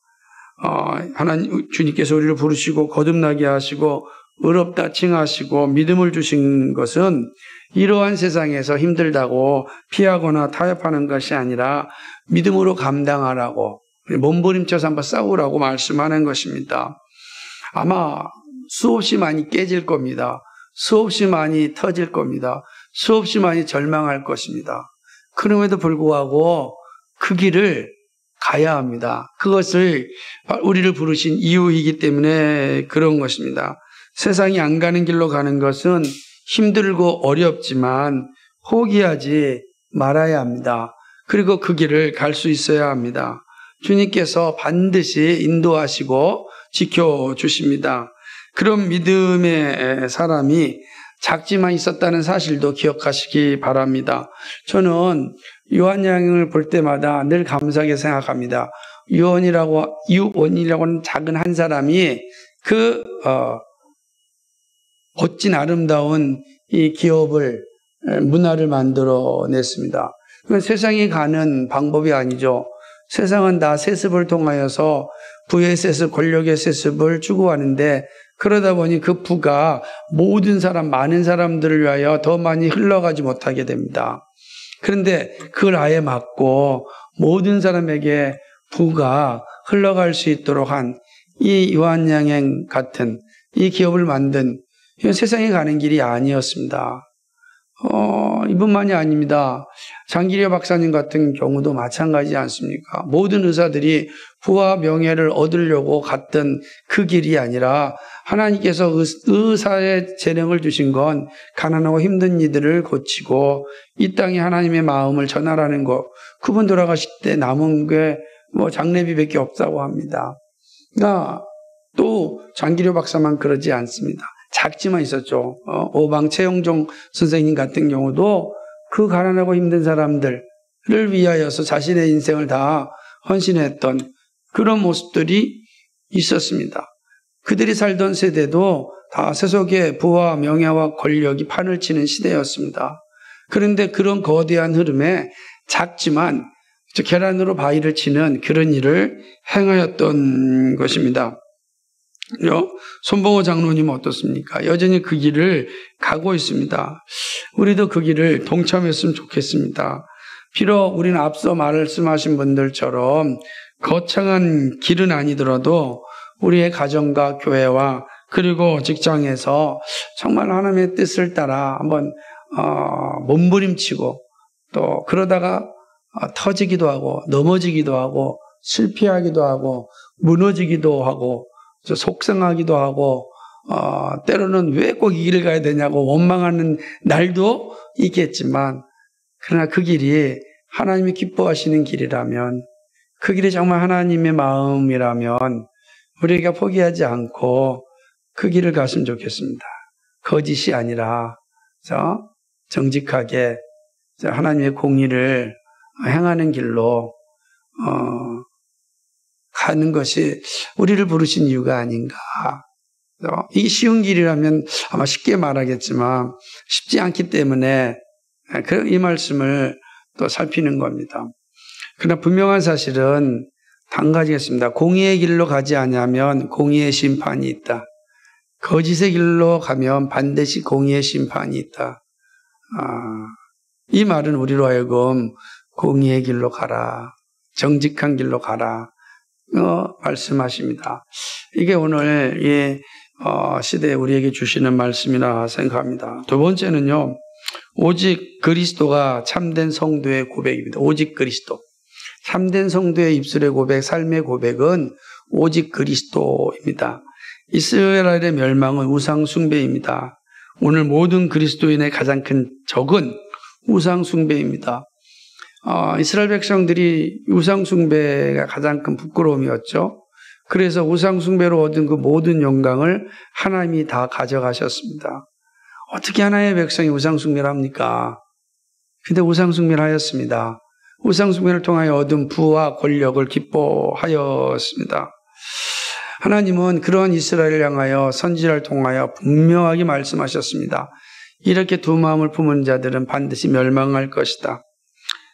하나님 주님께서 우리를 부르시고 거듭나게 하시고 의롭다 칭하시고 믿음을 주신 것은 이러한 세상에서 힘들다고 피하거나 타협하는 것이 아니라 믿음으로 감당하라고, 몸부림쳐서 한번 싸우라고 말씀하는 것입니다. 아마 수없이 많이 깨질 겁니다. 수없이 많이 터질 겁니다. 수없이 많이 절망할 것입니다. 그럼에도 불구하고 그 길을 가야 합니다. 그것을 우리를 부르신 이유이기 때문에 그런 것입니다. 세상이 안 가는 길로 가는 것은 힘들고 어렵지만 포기하지 말아야 합니다. 그리고 그 길을 갈 수 있어야 합니다. 주님께서 반드시 인도하시고 지켜주십니다. 그런 믿음의 사람이 작지만 있었다는 사실도 기억하시기 바랍니다. 저는 요한양을 볼 때마다 늘 감사하게 생각합니다. 유원이라고는 작은 한 사람이 그 멋진 아름다운 이 기업을, 문화를 만들어냈습니다. 세상이 가는 방법이 아니죠. 세상은 다 세습을 통하여서 부의 세습, 권력의 세습을 추구하는데 그러다 보니 그 부가 모든 사람, 많은 사람들을 위하여 더 많이 흘러가지 못하게 됩니다. 그런데 그걸 아예 막고 모든 사람에게 부가 흘러갈 수 있도록 한 이 요한양행 같은 이 기업을 만든, 이건 세상에 가는 길이 아니었습니다. 이뿐만이 아닙니다. 장기려 박사님 같은 경우도 마찬가지지 않습니까? 모든 의사들이 부와 명예를 얻으려고 갔던 그 길이 아니라 하나님께서 의사의 재능을 주신 건 가난하고 힘든 이들을 고치고 이 땅에 하나님의 마음을 전하라는 것. 그분 돌아가실 때 남은 게 장례비밖에 없다고 합니다. 그러니까 또 장기려 박사만 그러지 않습니다. 작지만 있었죠. 오방 최영종 선생님 같은 경우도 그 가난하고 힘든 사람들을 위하여서 자신의 인생을 다 헌신했던 그런 모습들이 있었습니다. 그들이 살던 세대도 다 세속의 부와 명예와 권력이 판을 치는 시대였습니다. 그런데 그런 거대한 흐름에 작지만 계란으로 바위를 치는 그런 일을 행하였던 것입니다. 손봉호 장로님은 어떻습니까? 여전히 그 길을 가고 있습니다. 우리도 그 길을 동참했으면 좋겠습니다. 비록 우리는 앞서 말씀하신 분들처럼 거창한 길은 아니더라도 우리의 가정과 교회와 그리고 직장에서 정말 하나님의 뜻을 따라 한번 몸부림치고 또 그러다가 터지기도 하고 넘어지기도 하고 실패하기도 하고 무너지기도 하고 속상하기도 하고 때로는 왜 꼭 이 길을 가야 되냐고 원망하는 날도 있겠지만 그러나 그 길이 하나님이 기뻐하시는 길이라면 그 길이 정말 하나님의 마음이라면 우리가 포기하지 않고 그 길을 갔으면 좋겠습니다. 거짓이 아니라 정직하게 하나님의 공의를 행하는 길로 가는 것이 우리를 부르신 이유가 아닌가. 이 쉬운 길이라면 아마 쉽게 말하겠지만 쉽지 않기 때문에 이 말씀을 또 살피는 겁니다. 그러나 분명한 사실은 한 가지겠습니다. 공의의 길로 가지 않으면 공의의 심판이 있다. 거짓의 길로 가면 반드시 공의의 심판이 있다. 이 말은 우리로 하여금 공의의 길로 가라. 정직한 길로 가라. 말씀하십니다. 이게 오늘 이 시대에 우리에게 주시는 말씀이라 생각합니다. 두 번째는요. 오직 그리스도가 참된 성도의 고백입니다. 오직 그리스도. 참된 성도의 입술의 고백, 삶의 고백은 오직 그리스도입니다. 이스라엘의 멸망은 우상 숭배입니다. 오늘 모든 그리스도인의 가장 큰 적은 우상 숭배입니다. 이스라엘 백성들이 우상 숭배가 가장 큰 부끄러움이었죠. 그래서 우상숭배로 얻은 그 모든 영광을 하나님이 다 가져가셨습니다. 어떻게 하나님의 백성이 우상숭배를 합니까? 근데 우상숭배를 하였습니다. 우상숭배를 통하여 얻은 부와 권력을 기뻐하였습니다. 하나님은 그런 이스라엘을 향하여 선지자를 통하여 분명하게 말씀하셨습니다. 이렇게 두 마음을 품은 자들은 반드시 멸망할 것이다.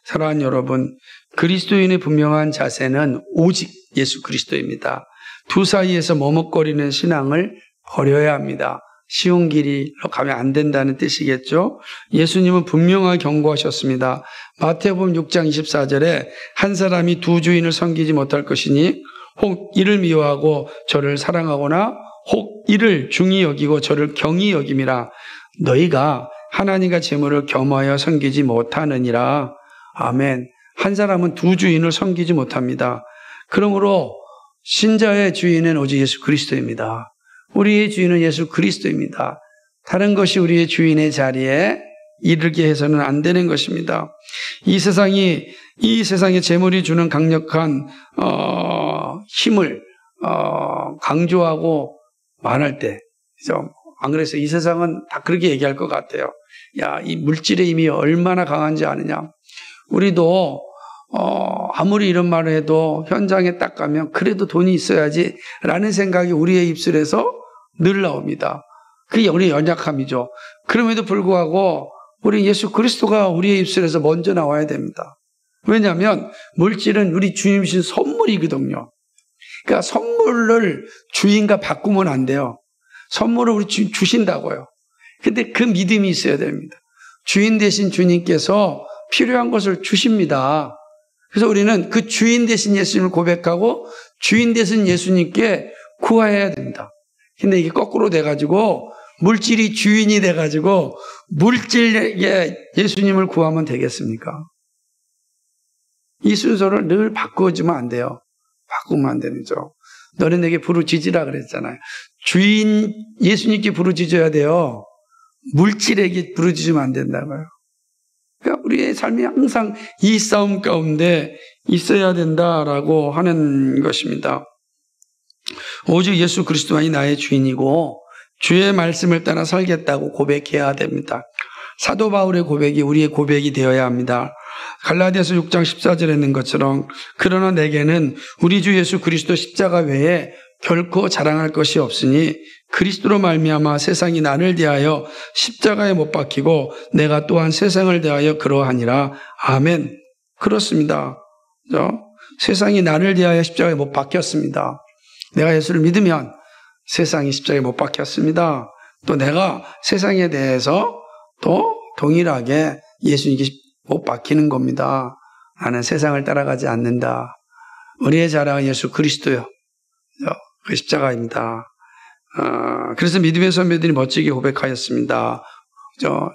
사랑하는 여러분, 그리스도인의 분명한 자세는 오직 예수 그리스도입니다. 두 사이에서 머뭇거리는 신앙을 버려야 합니다. 쉬운 길로 가면 안 된다는 뜻이겠죠. 예수님은 분명하게 경고하셨습니다. 마태복음 6장 24절에 한 사람이 두 주인을 섬기지 못할 것이니 혹 이를 미워하고 저를 사랑하거나 혹 이를 중히 여기고 저를 경히 여김이라. 너희가 하나님과 재물을 겸하여 섬기지 못하느니라. 아멘. 한 사람은 두 주인을 섬기지 못합니다. 그러므로 신자의 주인은 오직 예수 그리스도입니다. 우리의 주인은 예수 그리스도입니다. 다른 것이 우리의 주인의 자리에 이르게 해서는 안 되는 것입니다. 이 세상에 재물이 주는 강력한 힘을 강조하고 말할 때, 그죠? 안 그래서 이 세상은 다 그렇게 얘기할 것 같아요. 야, 이 물질의 힘이 얼마나 강한지 아느냐? 우리도 아무리 이런 말을 해도 현장에 딱 가면 그래도 돈이 있어야지 라는 생각이 우리의 입술에서 늘 나옵니다. 그게 우리의 연약함이죠. 그럼에도 불구하고 우리 예수 그리스도가 우리의 입술에서 먼저 나와야 됩니다. 왜냐하면 물질은 우리 주님이신 선물이거든요. 그러니까 선물을 주인과 바꾸면 안 돼요. 선물을 우리 주신다고요. 근데 그 믿음이 있어야 됩니다. 주인 대신 주님께서 필요한 것을 주십니다. 그래서 우리는 그 주인 대신 예수님을 고백하고 주인 대신 예수님께 구해야 됩니다. 근데 이게 거꾸로 돼가지고 물질이 주인이 돼가지고 물질에 예수님을 구하면 되겠습니까? 이 순서를 늘 바꾸어주면 안 돼요. 바꾸면 안 되죠. 너는 내게 부르짖으라 그랬잖아요. 주인 예수님께 부르짖어야 돼요. 물질에게 부르짖으면 안 된다고요. 그러니까 우리의 삶이 항상 이 싸움 가운데 있어야 된다라고 하는 것입니다. 오직 예수 그리스도만이 나의 주인이고 주의 말씀을 따라 살겠다고 고백해야 됩니다. 사도 바울의 고백이 우리의 고백이 되어야 합니다. 갈라디아서 6장 14절에 있는 것처럼 그러나 내게는 우리 주 예수 그리스도 십자가 외에 결코 자랑할 것이 없으니 그리스도로 말미암아 세상이 나를 대하여 십자가에 못 박히고 내가 또한 세상을 대하여 그러하니라. 아멘. 그렇습니다. 세상이 나를 대하여 십자가에 못 박혔습니다. 내가 예수를 믿으면 세상이 십자가에 못 박혔습니다. 또 내가 세상에 대해서 또 동일하게 예수님께 못 박히는 겁니다. 나는 세상을 따라가지 않는다. 우리의 자랑은 예수 그리스도요. 그 십자가입니다. 그래서 믿음의 선배들이 멋지게 고백하였습니다.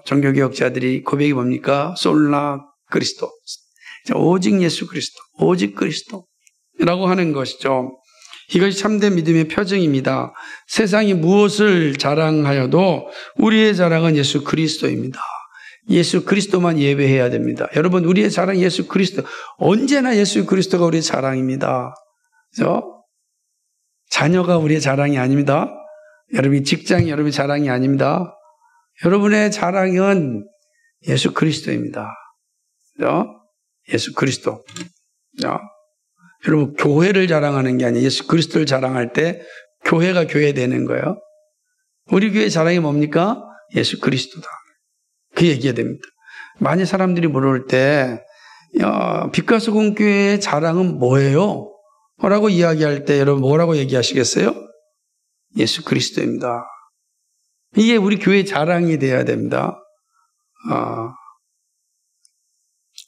종교개혁자들이 고백이 뭡니까? 솔라 그리스도. 오직 예수 그리스도. 오직 그리스도라고 하는 것이죠. 이것이 참된 믿음의 표징입니다. 세상이 무엇을 자랑하여도 우리의 자랑은 예수 그리스도입니다. 예수 그리스도만 예배해야 됩니다. 여러분, 우리의 자랑 예수 그리스도. 언제나 예수 그리스도가 우리의 자랑입니다. 그죠? 자녀가 우리의 자랑이 아닙니다. 여러분이 직장이 여러분의 자랑이 아닙니다. 여러분의 자랑은 예수 그리스도입니다. 그죠? 예수 그리스도. 그죠? 여러분, 교회를 자랑하는 게 아니에요. 예수 그리스도를 자랑할 때 교회가 교회 되는 거예요. 우리 교회 자랑이 뭡니까? 예수 그리스도다. 그 얘기가 됩니다. 많이 사람들이 물을 때 빛과소금교회의 자랑은 뭐예요? 라고 이야기할 때 여러분 뭐라고 얘기하시겠어요? 예수 그리스도입니다. 이게 우리 교회의 자랑이 돼야 됩니다.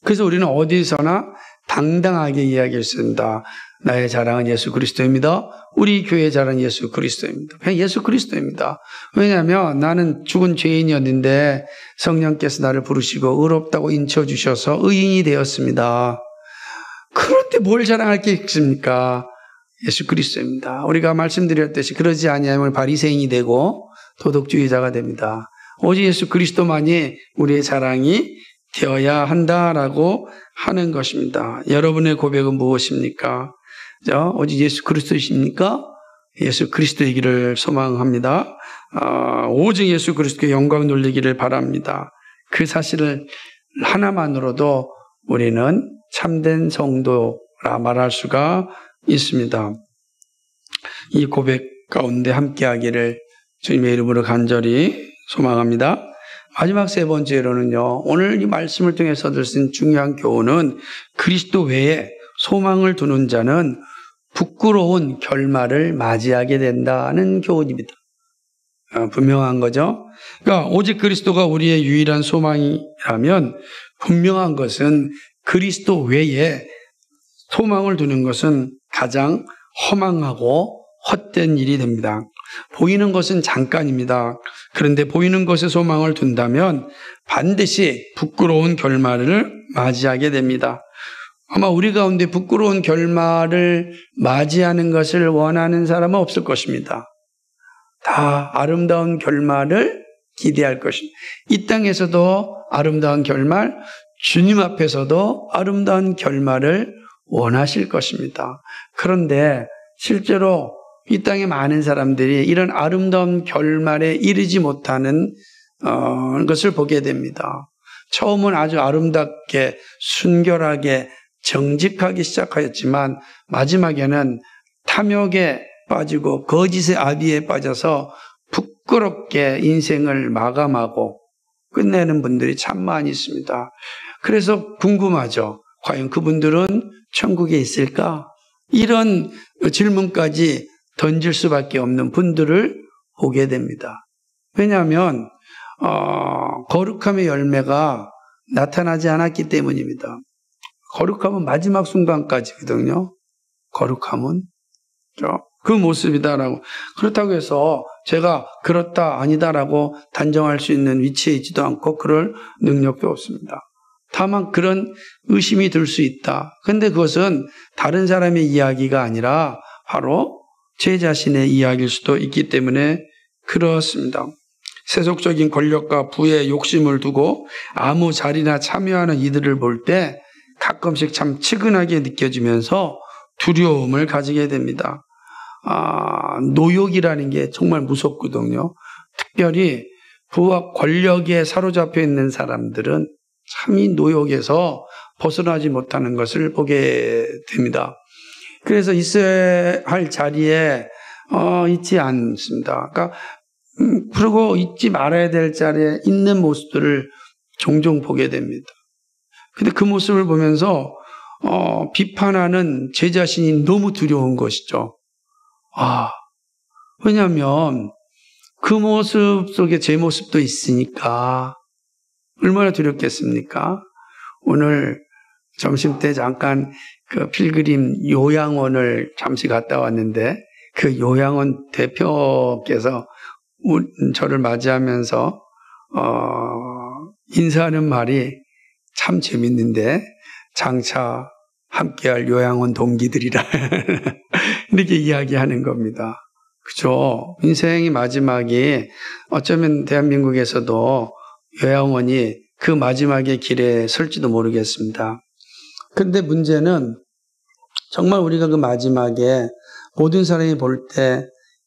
그래서 우리는 어디서나 당당하게 이야기할 수 있습니다. 나의 자랑은 예수 그리스도입니다. 우리 교회의 자랑은 예수 그리스도입니다. 그냥 예수 그리스도입니다. 왜냐하면 나는 죽은 죄인이었는데 성령께서 나를 부르시고 의롭다고 인쳐주셔서 의인이 되었습니다. 그런데 뭘 자랑할 게 있습니까? 예수 그리스도입니다. 우리가 말씀드렸듯이 그러지 아니하면 바리새인이 되고 도덕주의자가 됩니다. 오직 예수 그리스도만이 우리의 자랑이 되어야 한다라고 하는 것입니다. 여러분의 고백은 무엇입니까? 오직 예수 그리스도이십니까? 예수 그리스도이기를 소망합니다. 오직 예수 그리스도의 영광 돌리기를 바랍니다. 그 사실을 하나만으로도 우리는 참된 성도라 말할 수가 있습니다. 이 고백 가운데 함께하기를 주님의 이름으로 간절히 소망합니다. 마지막 세 번째로는요, 오늘 이 말씀을 통해서 얻을 수 있는 중요한 교훈은 그리스도 외에 소망을 두는 자는 부끄러운 결말을 맞이하게 된다는 교훈입니다. 분명한 거죠. 그러니까 오직 그리스도가 우리의 유일한 소망이라면 분명한 것은 그리스도 외에 소망을 두는 것은 가장 허망하고 헛된 일이 됩니다. 보이는 것은 잠깐입니다. 그런데 보이는 것에 소망을 둔다면 반드시 부끄러운 결말을 맞이하게 됩니다. 아마 우리 가운데 부끄러운 결말을 맞이하는 것을 원하는 사람은 없을 것입니다. 다 아름다운 결말을 기대할 것입니다. 이 땅에서도 아름다운 결말, 주님 앞에서도 아름다운 결말을 원하실 것입니다. 그런데 실제로 이 땅에 많은 사람들이 이런 아름다운 결말에 이르지 못하는 것을 보게 됩니다. 처음은 아주 아름답게 순결하게 정직하게 시작하였지만 마지막에는 탐욕에 빠지고 거짓의 아비에 빠져서 부끄럽게 인생을 마감하고 끝내는 분들이 참 많이 있습니다. 그래서 궁금하죠. 과연 그분들은 천국에 있을까? 이런 질문까지 던질 수밖에 없는 분들을 보게 됩니다. 왜냐하면 거룩함의 열매가 나타나지 않았기 때문입니다. 거룩함은 마지막 순간까지거든요. 거룩함은 그 모습이다라고. 그렇다고 해서 제가 그렇다 아니다라고 단정할 수 있는 위치에 있지도 않고 그럴 능력도 없습니다. 다만 그런 의심이 들 수 있다. 그런데 그것은 다른 사람의 이야기가 아니라 바로 제 자신의 이야기일 수도 있기 때문에 그렇습니다. 세속적인 권력과 부의 욕심을 두고 아무 자리나 참여하는 이들을 볼 때 가끔씩 참 측은하게 느껴지면서 두려움을 가지게 됩니다. 노욕이라는 게 정말 무섭거든요. 특별히 부와 권력에 사로잡혀 있는 사람들은 참 이 노욕에서 벗어나지 못하는 것을 보게 됩니다. 그래서 있어야 할 자리에 있지 않습니다. 그러니까 그리고 있지 말아야 될 자리에 있는 모습들을 종종 보게 됩니다. 근데 그 모습을 보면서 비판하는 제 자신이 너무 두려운 것이죠. 왜냐하면 그 모습 속에 제 모습도 있으니까 얼마나 두렵겠습니까? 오늘 점심때 잠깐 그 필그림 요양원을 잠시 갔다 왔는데 그 요양원 대표께서 저를 맞이하면서 인사하는 말이 참 재밌는데 장차 함께할 요양원 동기들이라 이렇게 이야기하는 겁니다. 그죠? 인생의 마지막이 어쩌면 대한민국에서도 요양원이 그 마지막의 길에 설지도 모르겠습니다. 그런데 문제는 정말 우리가 그 마지막에 모든 사람이 볼 때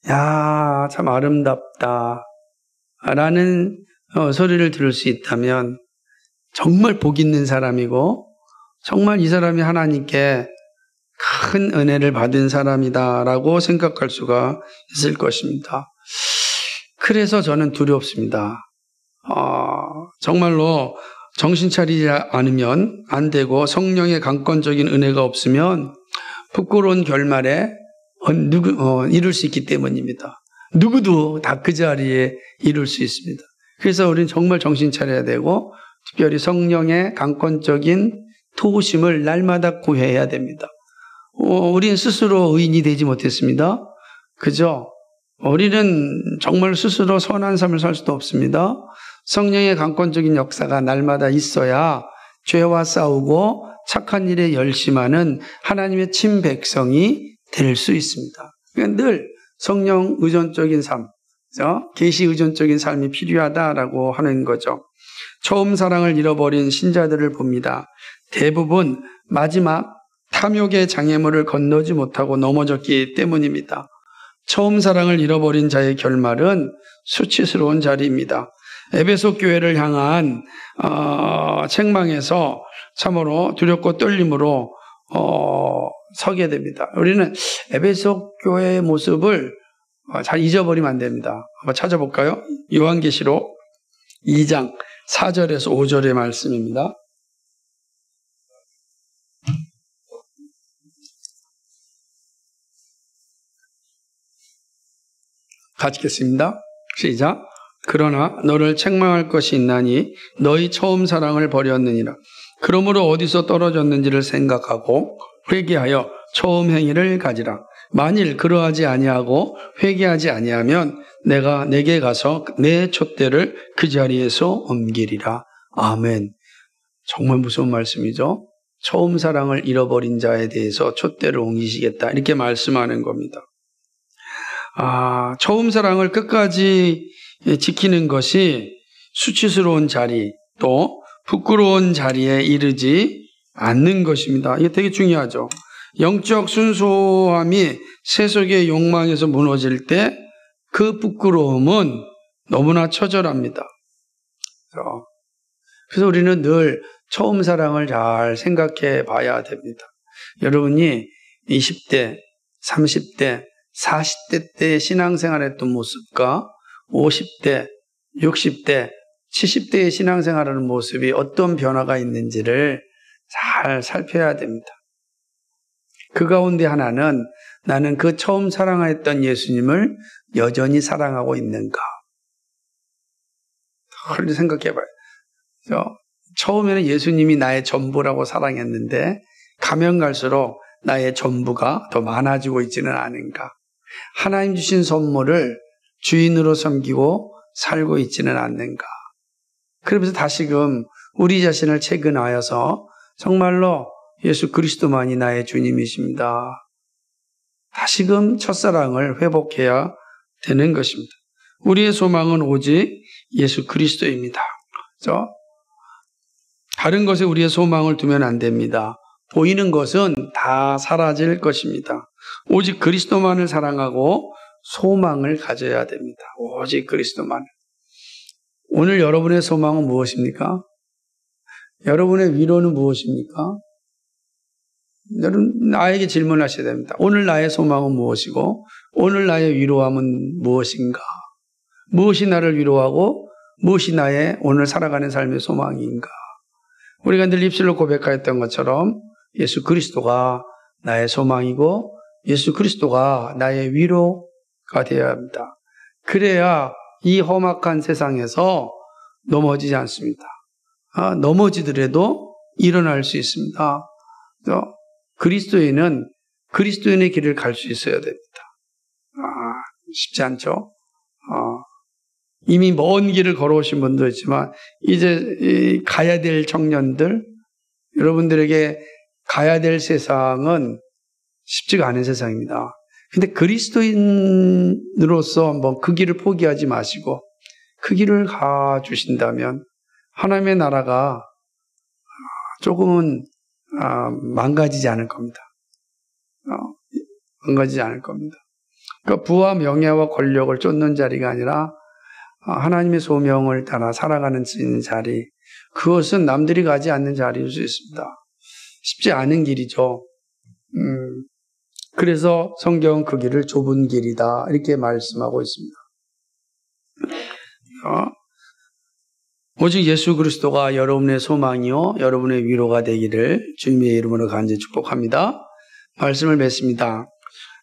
야, 참 아름답다 라는 소리를 들을 수 있다면 정말 복 있는 사람이고 정말 이 사람이 하나님께 큰 은혜를 받은 사람이다라고 생각할 수가 있을 것입니다. 그래서 저는 두렵습니다. 정말로 정신 차리지 않으면 안 되고 성령의 강권적인 은혜가 없으면 부끄러운 결말에 이룰 수 있기 때문입니다. 누구도 다 그 자리에 이룰 수 있습니다. 그래서 우리는 정말 정신 차려야 되고 특별히 성령의 강권적인 도우심을 날마다 구해야 됩니다. 우리는 스스로 의인이 되지 못했습니다. 그죠? 우리는 정말 스스로 선한 삶을 살 수도 없습니다. 성령의 강권적인 역사가 날마다 있어야 죄와 싸우고 착한 일에 열심하는 하나님의 친백성이 될 수 있습니다. 그러니까 늘 성령 의존적인 삶, 계시 의존적인 삶이 필요하다라고 하는 거죠. 처음 사랑을 잃어버린 신자들을 봅니다. 대부분 마지막 탐욕의 장애물을 건너지 못하고 넘어졌기 때문입니다. 처음 사랑을 잃어버린 자의 결말은 수치스러운 자리입니다. 에베소 교회를 향한 책망에서 참으로 두렵고 떨림으로 서게 됩니다. 우리는 에베소 교회의 모습을 잘 잊어버리면 안 됩니다. 한번 찾아볼까요? 요한계시록 2장 4절에서 5절의 말씀입니다. 같이 읽겠습니다. 시작. 그러나 너를 책망할 것이 있나니 너희 처음 사랑을 버렸느니라. 그러므로 어디서 떨어졌는지를 생각하고 회개하여 처음 행위를 가지라. 만일 그러하지 아니하고 회개하지 아니하면 내가 내게 가서 내 촛대를 그 자리에서 옮기리라. 아멘. 정말 무서운 말씀이죠. 처음 사랑을 잃어버린 자에 대해서 촛대를 옮기시겠다, 이렇게 말씀하는 겁니다. 처음 사랑을 끝까지 지키는 것이 수치스러운 자리, 또 부끄러운 자리에 이르지 않는 것입니다. 이게 되게 중요하죠. 영적 순수함이 세속의 욕망에서 무너질 때 그 부끄러움은 너무나 처절합니다. 그래서 우리는 늘 처음 사랑을 잘 생각해 봐야 됩니다. 여러분이 20대, 30대, 40대 때 신앙생활했던 모습과 50대, 60대, 70대의 신앙생활하는 모습이 어떤 변화가 있는지를 잘 살펴야 됩니다. 그 가운데 하나는 나는 그 처음 사랑했던 예수님을 여전히 사랑하고 있는가? 그걸 생각해 봐요. 처음에는 예수님이 나의 전부라고 사랑했는데 가면 갈수록 나의 전부가 더 많아지고 있지는 않은가? 하나님 주신 선물을 주인으로 섬기고 살고 있지는 않는가? 그러면서 다시금 우리 자신을 채근하여서 정말로 예수 그리스도만이 나의 주님이십니다. 다시금 첫사랑을 회복해야 되는 것입니다. 우리의 소망은 오직 예수 그리스도입니다. 그렇죠? 다른 것에 우리의 소망을 두면 안 됩니다. 보이는 것은 다 사라질 것입니다. 오직 그리스도만을 사랑하고 소망을 가져야 됩니다. 오직 그리스도만. 오늘 여러분의 소망은 무엇입니까? 여러분의 위로는 무엇입니까? 여러분, 나에게 질문하셔야 됩니다. 오늘 나의 소망은 무엇이고 오늘 나의 위로함은 무엇인가? 무엇이 나를 위로하고 무엇이 나의 오늘 살아가는 삶의 소망인가? 우리가 늘 입술로 고백하였던 것처럼 예수 그리스도가 나의 소망이고 예수 그리스도가 나의 위로가 되어야 합니다. 그래야 이 험악한 세상에서 넘어지지 않습니다. 넘어지더라도 일어날 수 있습니다. 그리스도인의 길을 갈 수 있어야 됩니다. 쉽지 않죠? 이미 먼 길을 걸어오신 분도 있지만 이제 가야 될 청년들, 여러분들에게 가야 될 세상은 쉽지가 않은 세상입니다. 근데 그리스도인으로서 한번 그 길을 포기하지 마시고 그 길을 가주신다면 하나님의 나라가 조금은 망가지지 않을 겁니다. 망가지지 않을 겁니다. 그러니까 부와 명예와 권력을 쫓는 자리가 아니라 하나님의 소명을 따라 살아가는 자리, 그것은 남들이 가지 않는 자리일 수 있습니다. 쉽지 않은 길이죠. 그래서 성경은 그 길을 좁은 길이다, 이렇게 말씀하고 있습니다. 오직 예수 그리스도가 여러분의 소망이요 여러분의 위로가 되기를 주님의 이름으로 간절히 축복합니다. 말씀을 맺습니다.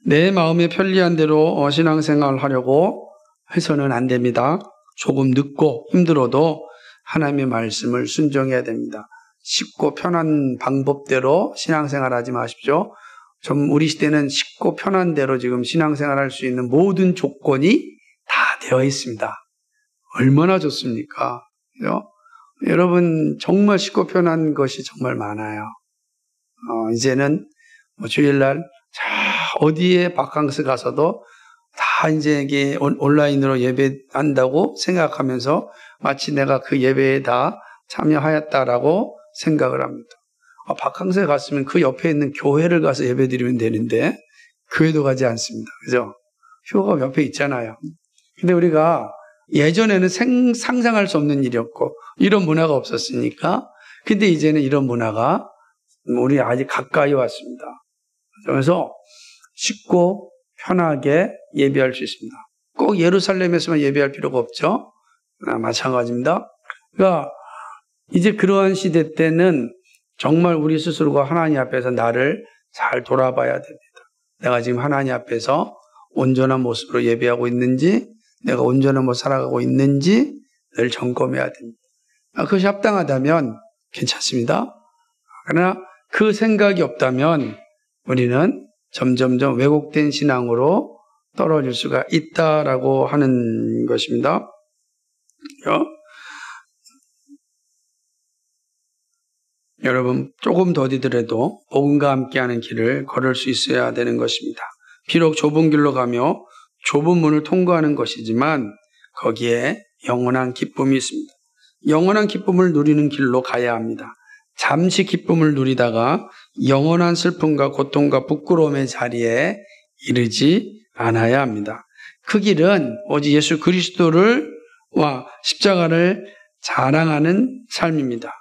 내 마음에 편리한 대로 신앙생활을 하려고 해서는 안 됩니다. 조금 늦고 힘들어도 하나님의 말씀을 순종해야 됩니다. 쉽고 편한 방법대로 신앙생활하지 마십시오. 좀 우리 시대는 쉽고 편한 대로 지금 신앙생활할 수 있는 모든 조건이 다 되어 있습니다. 얼마나 좋습니까? 그죠? 여러분, 정말 쉽고 편한 것이 정말 많아요. 이제는 주일날 어디에 바캉스 가서도 다 이제 이게 온라인으로 예배한다고 생각하면서 마치 내가 그 예배에 다 참여하였다라고 생각을 합니다. 바캉스에 갔으면 그 옆에 있는 교회를 가서 예배드리면 되는데 교회도 가지 않습니다. 그죠? 휴가 옆에 있잖아요. 근데 우리가 예전에는 상상할 수 없는 일이었고 이런 문화가 없었으니까, 근데 이제는 이런 문화가 우리 아직 가까이 왔습니다. 그래서 쉽고 편하게 예배할 수 있습니다. 꼭 예루살렘에서만 예배할 필요가 없죠. 마찬가지입니다. 그러니까 이제 그러한 시대 때는 정말 우리 스스로가 하나님 앞에서 나를 잘 돌아봐야 됩니다. 내가 지금 하나님 앞에서 온전한 모습으로 예배하고 있는지, 내가 온전한 모습으로 살아가고 있는지 늘 점검해야 됩니다. 그것이 합당하다면 괜찮습니다. 그러나 그 생각이 없다면 우리는 점점점 왜곡된 신앙으로 떨어질 수가 있다라고 하는 것입니다. 여러분, 조금 더디더라도 복음과 함께하는 길을 걸을 수 있어야 되는 것입니다. 비록 좁은 길로 가며 좁은 문을 통과하는 것이지만 거기에 영원한 기쁨이 있습니다. 영원한 기쁨을 누리는 길로 가야 합니다. 잠시 기쁨을 누리다가 영원한 슬픔과 고통과 부끄러움의 자리에 이르지 않아야 합니다. 그 길은 오직 예수 그리스도와 십자가를 자랑하는 삶입니다.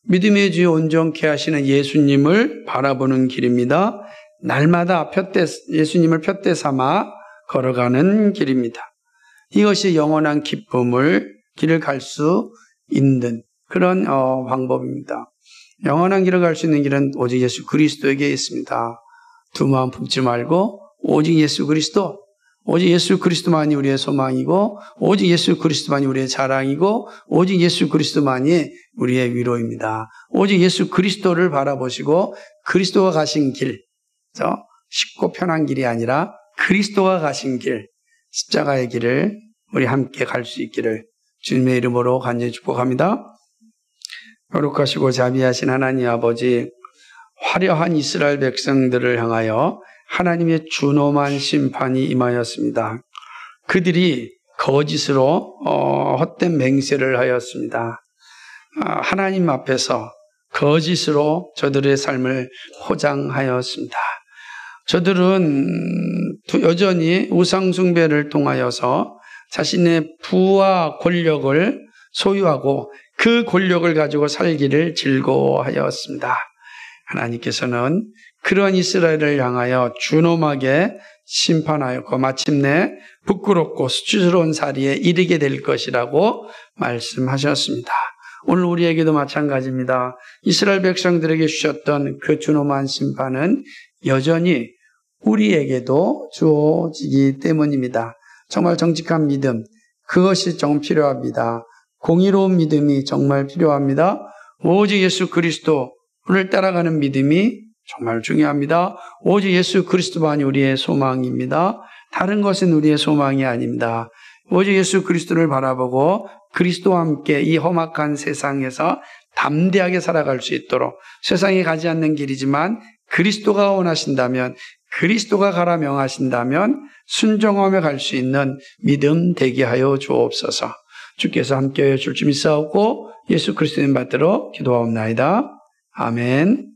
믿음의 주여 온전케 하시는 예수님을 바라보는 길입니다. 날마다 예수님을 푯대 삼아 걸어가는 길입니다. 이것이 영원한 길을 갈 수 있는 그런 방법입니다. 영원한 길을 갈 수 있는 길은 오직 예수 그리스도에게 있습니다. 두 마음 품지 말고 오직 예수 그리스도만이 우리의 소망이고, 오직 예수 그리스도만이 우리의 자랑이고, 오직 예수 그리스도만이 우리의 위로입니다. 오직 예수 그리스도를 바라보시고 그리스도가 가신 길, 쉽고 편한 길이 아니라 그리스도가 가신 길, 십자가의 길을 우리 함께 갈 수 있기를 주님의 이름으로 간절히 축복합니다. 거룩하시고 자비하신 하나님 아버지, 화려한 이스라엘 백성들을 향하여 하나님의 준엄한 심판이 임하였습니다. 그들이 거짓으로 헛된 맹세를 하였습니다. 하나님 앞에서 거짓으로 저들의 삶을 포장하였습니다. 저들은 여전히 우상숭배를 통하여서 자신의 부와 권력을 소유하고 그 권력을 가지고 살기를 즐거워하였습니다. 하나님께서는 그런 이스라엘을 향하여 준엄하게 심판하였고 마침내 부끄럽고 수치스러운 자리에 이르게 될 것이라고 말씀하셨습니다. 오늘 우리에게도 마찬가지입니다. 이스라엘 백성들에게 주셨던 그 준엄한 심판은 여전히 우리에게도 주어지기 때문입니다. 정말 정직한 믿음, 그것이 좀 필요합니다. 공의로운 믿음이 정말 필요합니다. 오직 예수 그리스도를 따라가는 믿음이 정말 중요합니다. 오직 예수 그리스도만이 우리의 소망입니다. 다른 것은 우리의 소망이 아닙니다. 오직 예수 그리스도를 바라보고 그리스도와 함께 이 험악한 세상에서 담대하게 살아갈 수 있도록, 세상이 가지 않는 길이지만 그리스도가 원하신다면, 그리스도가 가라 명하신다면 순종하며 갈 수 있는 믿음 되게 하여 주옵소서. 주께서 함께하여 줄 줄 믿사옵고 예수 그리스도님 받들어 기도하옵나이다. 아멘.